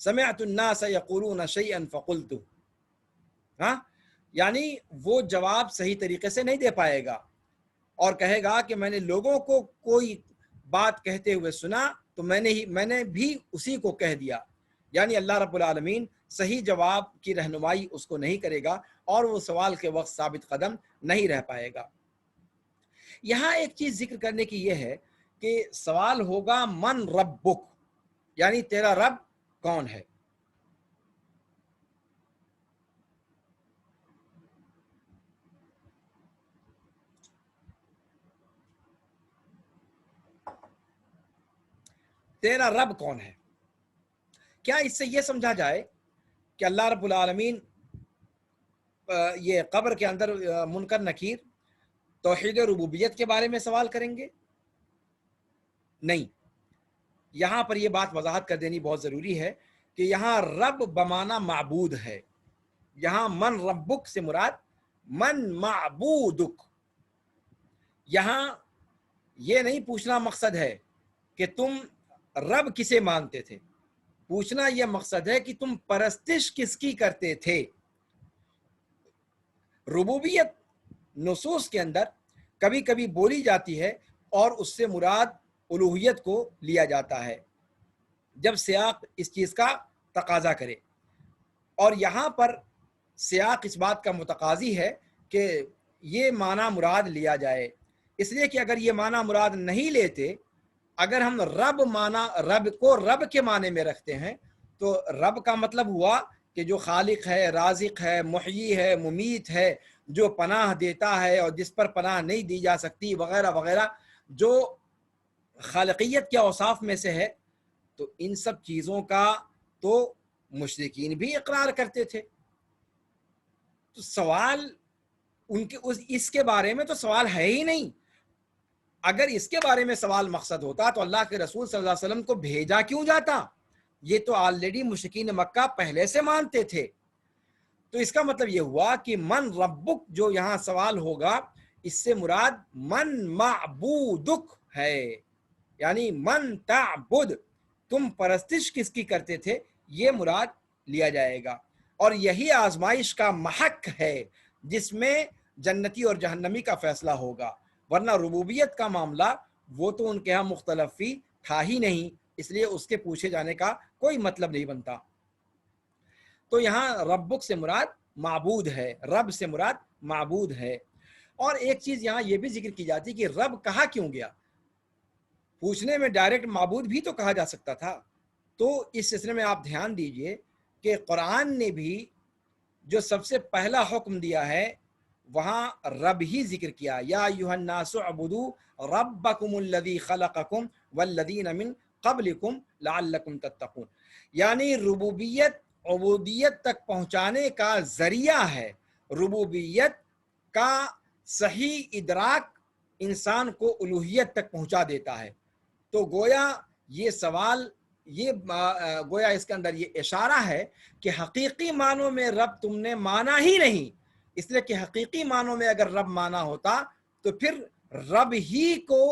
سمعت الناس یقولون شیئا فقلت، ہاں، یعنی وہ جواب صحیح طریقے سے نہیں دے پائے گا اور کہے گا کہ میں نے لوگوں کو کوئی بات کہتے ہوئے سنا تو میں نے بھی اسی کو کہہ دیا، یعنی اللہ رب العالمین صحیح جواب کی رہنمائی اس کو نہیں کرے گا اور وہ سوال کے وقت ثابت قدم نہیں رہ پائے گا۔ یہاں ایک چیز ذکر کرنے کی یہ ہے کہ سوال ہوگا من ربک، یعنی تیرا رب کون ہے؟ تیرا رب کون ہے؟ کیا اس سے یہ سمجھا جائے کہ اللہ رب العالمین یہ قبر کے اندر منکر نکیر توحید ربوبیت کے بارے میں سوال کریں گے؟ نہیں، یہاں پر یہ بات وضاحت کر دینی بہت ضروری ہے کہ یہاں رب بمانا معبود ہے، یہاں من ربک سے مراد من معبودک، یہاں یہ نہیں پوچھنا مقصد ہے کہ تم رب کسے مانتے تھے، پوچھنا یہ مقصد ہے کہ تم پرستش کس کی کرتے تھے۔ ربوبیت نصوص کے اندر کبھی کبھی بولی جاتی ہے اور اس سے مراد الوہیت کو لیا جاتا ہے جب سیاق اس چیز کا تقاضا کرے، اور یہاں پر سیاق اس بات کا متقاضی ہے کہ یہ معنی مراد لیا جائے، اس لیے کہ اگر یہ معنی مراد نہیں لیتے، اگر ہم رب کو رب کے معنی میں رکھتے ہیں تو رب کا مطلب ہوا کہ جو خالق ہے، رازق ہے، محیی ہے، ممیت ہے، جو پناہ دیتا ہے اور جس پر پناہ نہیں دی جا سکتی وغیرہ وغیرہ، جو خالقیت کے اوصاف میں سے ہے، تو ان سب چیزوں کا تو مشرکین بھی اقرار کرتے تھے۔ تو سوال ان کے اس کے بارے میں تو سوال ہے ہی نہیں۔ اگر اس کے بارے میں سوال مقصد ہوتا تو اللہ کے رسول صلی اللہ علیہ وسلم کو بھیجا کیوں جاتا؟ یہ تو آلریڈی مشرکین مکہ پہلے سے مانتے تھے۔ تو اس کا مطلب یہ ہوا کہ من ربک جو یہاں سوال ہوگا اس سے مراد من معبودک ہے، یعنی من تعبد، تم پرستش کس کی کرتے تھے، یہ مراد لیا جائے گا، اور یہی آزمائش کا محک ہے جس میں جنتی اور جہنمی کا فیصلہ ہوگا، ورنہ ربوبیت کا معاملہ وہ تو ان کے ہاں مختلف فی تھا ہی نہیں، اس لیے اس کے پوچھے جانے کا کوئی مطلب نہیں بنتا۔ تو یہاں ربک سے مراد معبود ہے، رب سے مراد معبود ہے۔ اور ایک چیز یہاں یہ بھی ذکر کی جاتی کہ رب کہا کیوں گیا؟ پوچھنے میں ڈائریکٹ معبود بھی تو کہا جا سکتا تھا۔ تو اس سلسلے میں آپ دھیان دیجئے کہ قرآن نے بھی جو سب سے پہلا حکم دیا ہے وہاں رب ہی ذکر کیا، یا ایھا الناس اعبدوا ربکم الذی خلقکم والذین من قبلکم لعلکم تتقون، یعنی ربوبیت عبودیت تک پہنچانے کا ذریعہ ہے، ربوبیت کا صحیح ادراک انسان کو الوہیت تک پہنچا دیتا ہے۔ تو گویا یہ سوال گویا اس کے اندر یہ اشارہ ہے کہ حقیقی معنوں میں رب تم نے مانا ہی نہیں، اس لیے کہ حقیقی معنوں میں اگر رب مانا ہوتا تو پھر رب ہی کو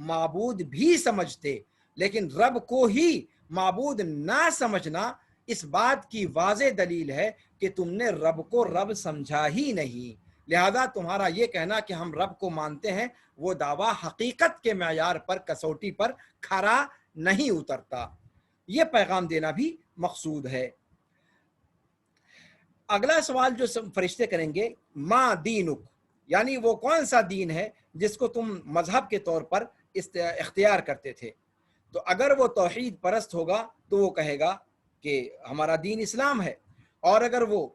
معبود بھی سمجھتے، لیکن رب کو ہی معبود نہ سمجھنا اس بات کی واضح دلیل ہے کہ تم نے رب کو رب سمجھا ہی نہیں، لہذا تمہارا یہ کہنا کہ ہم رب کو مانتے ہیں وہ دعویٰ حقیقت کے معیار پر، کسوٹی پر کھرا نہیں اترتا۔ یہ پیغام دینا بھی مقصود ہے۔ اگلا سوال جو فرشتے کریں گے، ما دینک، یعنی وہ کون سا دین ہے جس کو تم مذہب کے طور پر اختیار کرتے تھے؟ تو اگر وہ توحید پرست ہوگا تو وہ کہے گا کہ ہمارا دین اسلام ہے، اور اگر وہ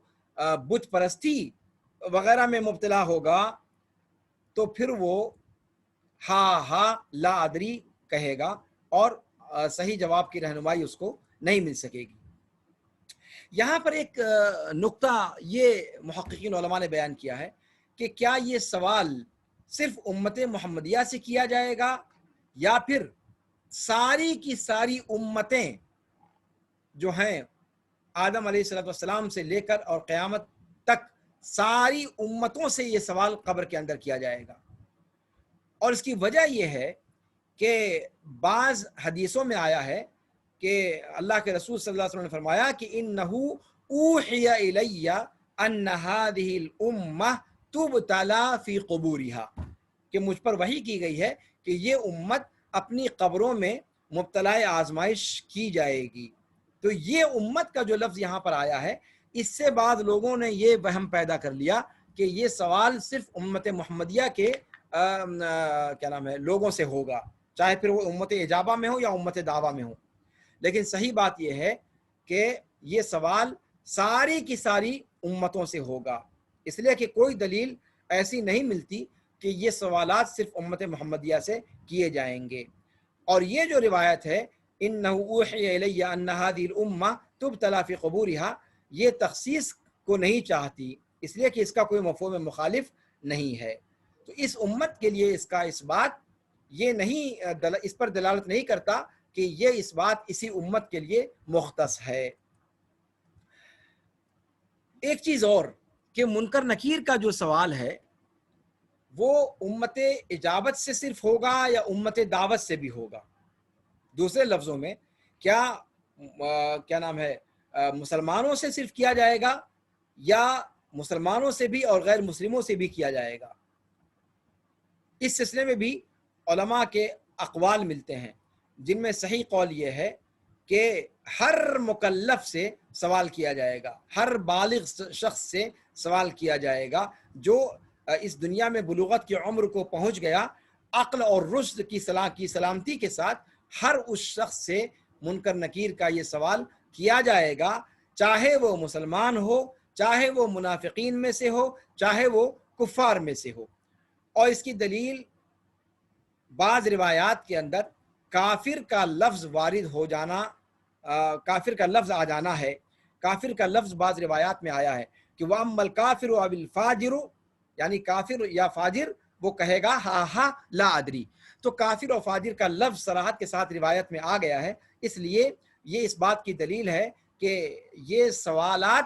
بت پرستی وغیرہ میں مبتلا ہوگا تو پھر وہ ہا ہا لا ادری کہے گا اور صحیح جواب کی رہنمائی اس کو نہیں مل سکے گی۔ یہاں پر ایک نقطہ یہ محققین علماء نے بیان کیا ہے کہ کیا یہ سوال صرف امت محمدیہ سے کیا جائے گا یا پھر ساری کی ساری امتیں جو ہیں آدم علیہ السلام سے لے کر اور قیامت تک ساری امتوں سے یہ سوال قبر کے اندر کیا جائے گا. اور اس کی وجہ یہ ہے کہ بعض حدیثوں میں آیا ہے کہ اللہ کے رسول صلی اللہ علیہ وسلم نے فرمایا کہ انہو اوحی الی ان ہذہ الامہ تبتلی فی قبورہا، کہ مجھ پر وحی کی گئی ہے کہ یہ امت اپنی قبروں میں مبتلا آزمائش کی جائے گی. تو یہ امت کا جو لفظ یہاں پر آیا ہے، اس سے بعض لوگوں نے یہ وہم پیدا کر لیا کہ یہ سوال صرف امت محمدیہ کے کیا نام ہے لوگوں سے ہوگا، چاہے پھر وہ امت اجابہ میں ہو یا امت دعویٰ میں ہو. لیکن صحیح بات یہ ہے کہ یہ سوال ساری کی ساری امتوں سے ہوگا، اس لیے کہ کوئی دلیل ایسی نہیں ملتی کہ یہ سوالات صرف امت محمدیہ سے کیے جائیں گے. اور یہ جو روایت ہے انہ اوحی الی ان ہذہ الامہ تبتلی فی قبورہا، یہ تخصیص کو نہیں چاہتی، اس لیے کہ اس کا کوئی مفہوم مخالف نہیں ہے. تو اس امت کے لیے اس کا اس بات یہ نہیں اس پر دلالت نہیں کرتا کہ یہ اس بات اسی امت کے لیے مختص ہے. ایک چیز اور کہ منکر نکیر کا جو سوال ہے وہ امت اجابت سے صرف ہوگا یا امت دعوت سے بھی ہوگا. دوسرے لفظوں میں کیا نام ہے مسلمانوں سے صرف کیا جائے گا یا مسلمانوں سے بھی اور غیر مسلموں سے بھی کیا جائے گا. اس سلسلے میں بھی علماء کے اقوال ملتے ہیں، جن میں صحیح قول یہ ہے کہ ہر مکلف سے سوال کیا جائے گا، ہر بالغ شخص سے سوال کیا جائے گا جو اس دنیا میں بلوغت کی عمر کو پہنچ گیا، عقل اور رشد کی سلامتی کے ساتھ ہر اس شخص سے منکر نکیر کا یہ سوال کیا جائے گا، چاہے وہ مسلمان ہو، چاہے وہ منافقین میں سے ہو، چاہے وہ کفار میں سے ہو. اور اس کی دلیل بعض روایات کے اندر کافر کا لفظ وارد ہو جانا، کافر کا لفظ آ جانا ہے. کافر کا لفظ بعض روایات میں آیا ہے کہ وَأَمَّا الْكَافِرُ أَوِ الْفَاجِرُ، یعنی کافر یا فاجر وہ کہے گا ہا ہا لا ادری. تو کافر اور فاجر کا لفظ صراحت کے ساتھ روایت میں آ گیا ہے، اس لیے یہ اس بات کی دلیل ہے کہ یہ سوالات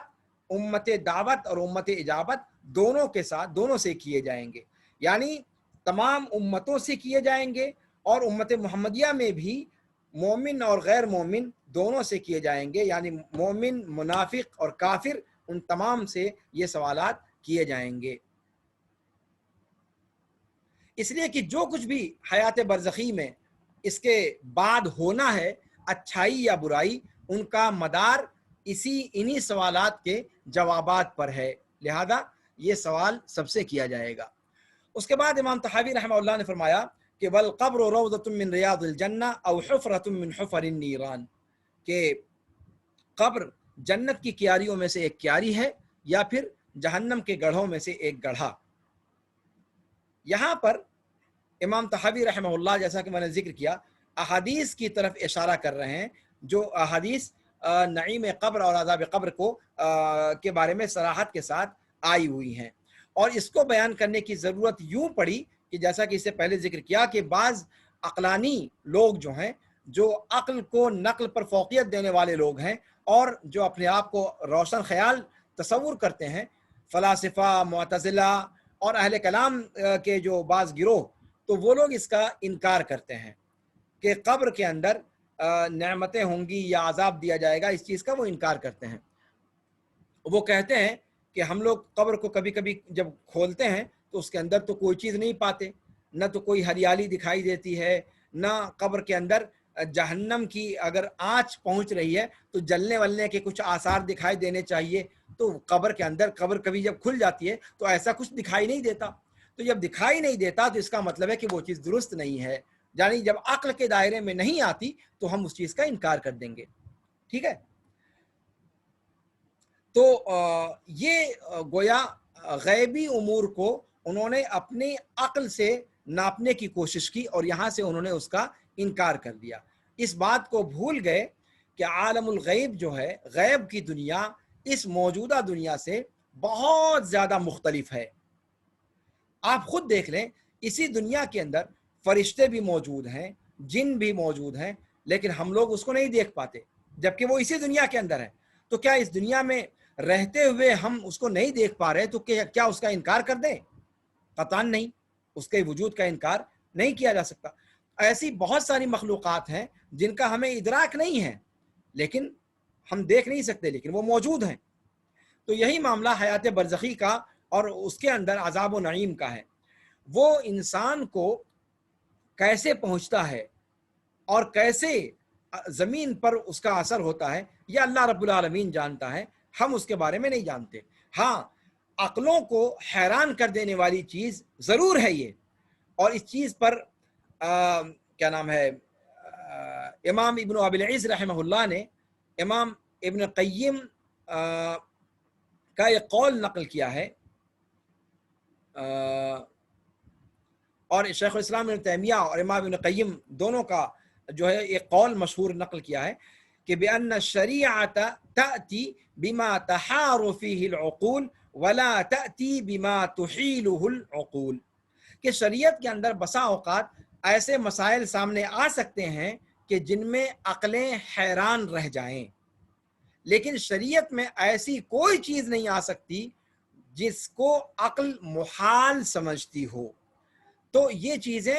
امت دعوت اور امت اجابت دونوں کے ساتھ دونوں سے کیے جائیں گے، یعنی تمام امتوں سے کیے جائیں گے اور امت محمدیہ میں بھی مومن اور غیر مومن دونوں سے کیے جائیں گے، یعنی مومن، منافق اور کافر ان تمام سے یہ سوالات کیے جائیں گے. اس لیے کہ جو کچھ بھی حیات برزخی میں اس کے بعد ہونا ہے، اچھائی یا برائی، ان کا مدار انہی سوالات کے جوابات پر ہے، لہذا یہ سوال سب سے کیا جائے گا. اس کے بعد امام طحاوی رحمہ اللہ نے فرمایا کہ وَالْقَبْرُ رَوْضَةٌ مِّن رِيَاضِ الْجَنَّةِ أَوْ حُفْرَةٌ مِّن حُفَرِ النِّيرَانِ، کہ قبر جنت کی کیاریوں میں سے ایک کیاری ہے یا پھر جہنم کے گڑھوں میں سے ایک گڑھا. یہاں پر امام طحاوی رحمہ اللہ جیسا کہ میں نے ذکر کیا احادیث کی طرف اشارہ کر رہے ہیں، جو احادیث نعیم قبر اور عذاب قبر کو کے بارے میں صراحت کے ساتھ آئی ہوئی ہیں. اور اس کو بیان کرنے کی ضرورت یوں پڑی کہ جیسا کہ اس سے پہلے ذکر کیا کہ بعض عقلانی لوگ جو ہیں، جو عقل کو نقل پر فوقیت دینے والے لوگ ہیں اور جو اپنے آپ کو روشن خیال تصور کرتے ہیں، فلاسفہ، معتزلہ اور اہل کلام کے جو بعض گروہ، تو وہ لوگ اس کا انکار کرتے ہیں کہ قبر کے اندر نعمتیں ہوں گی یا عذاب دیا جائے گا، اس چیز کا وہ انکار کرتے ہیں. وہ کہتے ہیں کہ ہم لوگ قبر کو کبھی کبھی جب کھولتے ہیں تو اس کے اندر تو کوئی چیز نہیں پاتے، نہ تو کوئی ہریالی دکھائی دیتی ہے، نہ قبر کے اندر جہنم کی اگر آنچ پہنچ رہی ہے تو جلنے ولنے کے کچھ آثار دکھائی دینے چاہیے. تو قبر کے اندر قبر کبھی جب کھل جاتی ہے تو ایسا کچھ دکھائی نہیں دیتا. تو جب دکھائی نہیں دیتا تو اس کا مطلب ہے کہ وہ چیز درست نہیں ہے، یعنی جب عقل کے دائرے میں نہیں آتی تو ہم اس چیز کا انکار کر دیں گے. ٹھیک ہے، تو یہ گویا غیبی امور کو انہوں نے اپنی عقل سے ناپنے کی کوشش کی اور یہاں سے انہوں نے اس کا انکار کر دیا. اس بات کو بھول گئے کہ عالم الغیب جو ہے، غیب کی دنیا اس موجودہ دنیا سے بہت زیادہ مختلف ہے۔ آپ خود دیکھ لیں، اسی دنیا کے اندر فرشتے بھی موجود ہیں، جن بھی موجود ہیں، لیکن ہم لوگ اس کو نہیں دیکھ پاتے، جبکہ وہ اسی دنیا کے اندر ہے۔ تو کیا اس دنیا میں رہتے ہوئے ہم اس کو نہیں دیکھ پا رہے تو کیا اس کا انکار کر دیں؟ قطعاً نہیں، اس کے وجود کا انکار نہیں کیا جا سکتا۔ ایسی بہت ساری مخلوقات ہیں جن کا ہمیں ادراک نہیں ہے، لیکن ہم دیکھ نہیں سکتے، لیکن وہ موجود ہیں۔ تو یہی معاملہ حیات برزخی کا اور اس کے اندر عذاب و نعیم کا ہے۔ وہ انسان کو کیسے پہنچتا ہے اور کیسے زمین پر اس کا اثر ہوتا ہے، یہ اللہ رب العالمین جانتا ہے، ہم اس کے بارے میں نہیں جانتے۔ ہاں، عقلوں کو حیران کر دینے والی چیز ضرور ہے یہ، اور اس چیز پر کیا نام ہے، امام ابن ابی العز رحمہ اللہ نے امام ابن قیم کا ایک قول نقل کیا ہے، اور شیخ الاسلام ابن تیمیہ اور امام ابن قیم دونوں کا جو ہے ایک قول مشہور نقل کیا ہے کہ بأن الشریعة تأتی بما تحار فيه العقول ولا تأتی بما تحیلہ العقول، کہ شریعت کے اندر بسا اوقات ایسے مسائل سامنے آ سکتے ہیں کہ جن میں عقلیں حیران رہ جائیں، لیکن شریعت میں ایسی کوئی چیز نہیں آ سکتی جس کو عقل محال سمجھتی ہو۔ تو یہ چیزیں،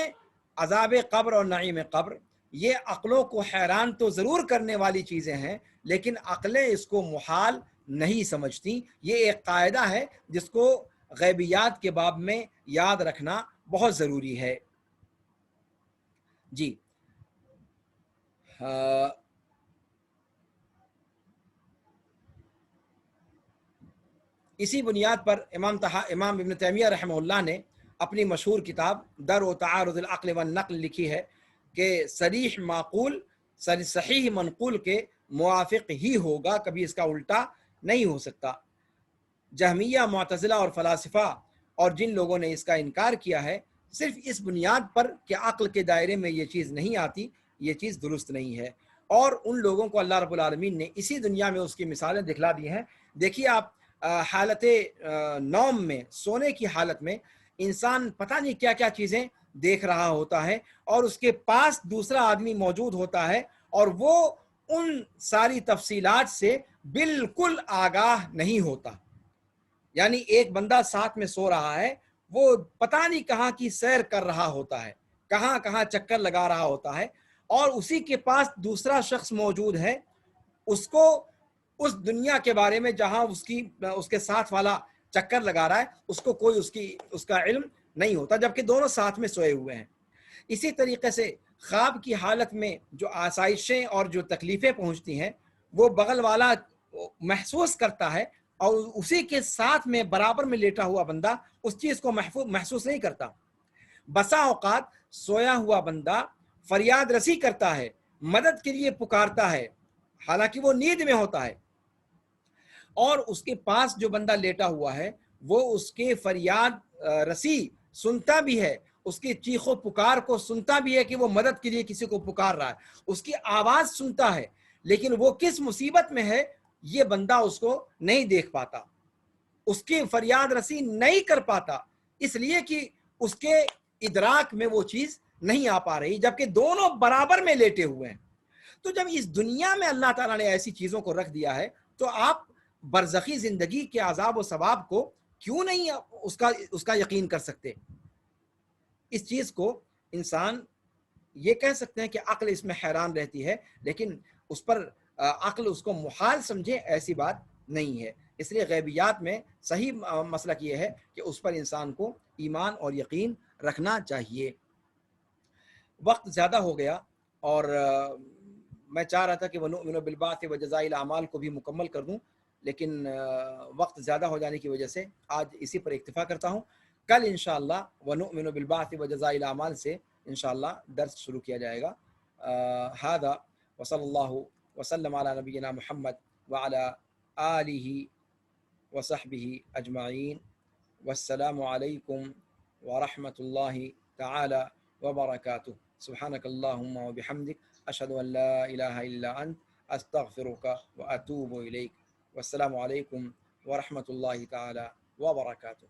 عذاب قبر اور نعیم قبر، یہ عقلوں کو حیران تو ضرور کرنے والی چیزیں ہیں، لیکن عقلیں اس کو محال نہیں سمجھتی۔ یہ ایک قاعدہ ہے جس کو غیبیات کے باب میں یاد رکھنا بہت ضروری ہے۔ جی، اسی بنیاد پر امام ابن تیمیہ رحمہ اللہ نے اپنی مشہور کتاب درء تعارض العقل والنقل لکھی ہے کہ صریح معقول صحیح منقول کے موافق ہی ہوگا، کبھی اس کا الٹا نہیں ہو سکتا۔ جہمیہ، معتزلہ اور فلاسفہ اور جن لوگوں نے اس کا انکار کیا ہے، صرف اس بنیاد پر کہ عقل کے دائرے میں یہ چیز نہیں آتی، یہ چیز درست نہیں ہے۔ اور ان لوگوں کو اللہ رب العالمین نے اسی دنیا میں اس کی مثالیں دکھلا دی ہیں۔ دیکھیے آپ، حالت نوم میں، سونے کی حالت میں انسان پتہ نہیں کیا کیا چیزیں دیکھ رہا ہوتا ہے، اور اس کے پاس دوسرا آدمی موجود ہوتا ہے اور وہ ان ساری تفصیلات سے بالکل آگاہ نہیں ہوتا۔ یعنی ایک بندہ ساتھ میں سو رہا ہے، وہ پتہ نہیں کہاں کی سیر کر رہا ہوتا ہے، کہاں کہاں چکر لگا رہا ہوتا ہے، اور اسی کے پاس دوسرا شخص موجود ہے، اس کو اس دنیا کے بارے میں جہاں اس کے ساتھ والا چکر لگا رہا ہے، اس کو کوئی اس کا علم نہیں ہوتا، جبکہ دونوں ساتھ میں سوئے ہوئے ہیں۔ اسی طریقے سے خواب کی حالت میں جو آسائشیں اور جو تکلیفیں پہنچتی ہیں، وہ بغل والا محسوس کرتا ہے، اور اسی کے ساتھ میں برابر میں لیٹا ہوا بندہ اس چیز کو محسوس نہیں کرتا۔ بسا اوقات سویا ہوا بندہ فریاد رسی کرتا ہے، مدد کے لیے پکارتا ہے، حالانکہ وہ نیند میں ہوتا ہے، اور اس کے پاس جو بندہ لیٹا ہوا ہے وہ اس کے فریاد رسی سنتا بھی ہے، اس کی چیخ و پکار کو سنتا بھی ہے کہ وہ مدد کے لیے کسی کو پکار رہا ہے، اس کی آواز سنتا ہے، لیکن وہ کس مصیبت میں ہے یہ بندہ اس کو نہیں دیکھ پاتا، اس کی فریاد رسی نہیں کر پاتا، اس لیے کہ اس کے ادراک میں وہ چیز نہیں آ پا رہی، جبکہ دونوں برابر میں لیٹے ہوئے ہیں۔ تو جب اس دنیا میں اللہ تعالیٰ نے ایسی چیزوں کو رکھ دیا ہے، تو آپ برزخی زندگی کے عذاب و ثواب کو کیوں نہیں اس کا یقین کر سکتے؟ اس چیز کو انسان یہ کہہ سکتے ہیں کہ عقل اس میں حیران رہتی ہے، لیکن اس پر عقل اس کو محال سمجھے، ایسی بات نہیں ہے۔ اس لیے غیبیات میں صحیح مسلک یہ ہے کہ اس پر انسان کو ایمان اور یقین رکھنا چاہیے۔ وقت زیادہ ہو گیا، اور میں چاہ رہا تھا کہ وَنُؤْمِنُ بِالْبَعْثِ وَجَزَاءِ الْأَعْمَال کو بھی مکمل کر دوں، لیکن وقت زیادہ ہو جانے کی وجہ سے آج اسی پر اکتفا کرتا ہوں۔ کل انشاءاللہ وَنُؤْمِنُ بِالْبَعْثِ وَجَزَاءِ الْأَعْمَال سے انشاءاللہ درس شروع کیا جائے گا۔ هذا وصلی اللہ وسلم علی نبینا محمد وعلی آلہ وصحبہ اجمعین، والسلام علیکم ورحمۃ اللہ تعالی وبرکاتہ۔ سبحانک اللہم وبحمدک، اشہد ان لا الہ الا انت، استغفرک و اتوب الیک. والسلام علیکم ورحمۃ اللہ تعالی وبرکاتہ.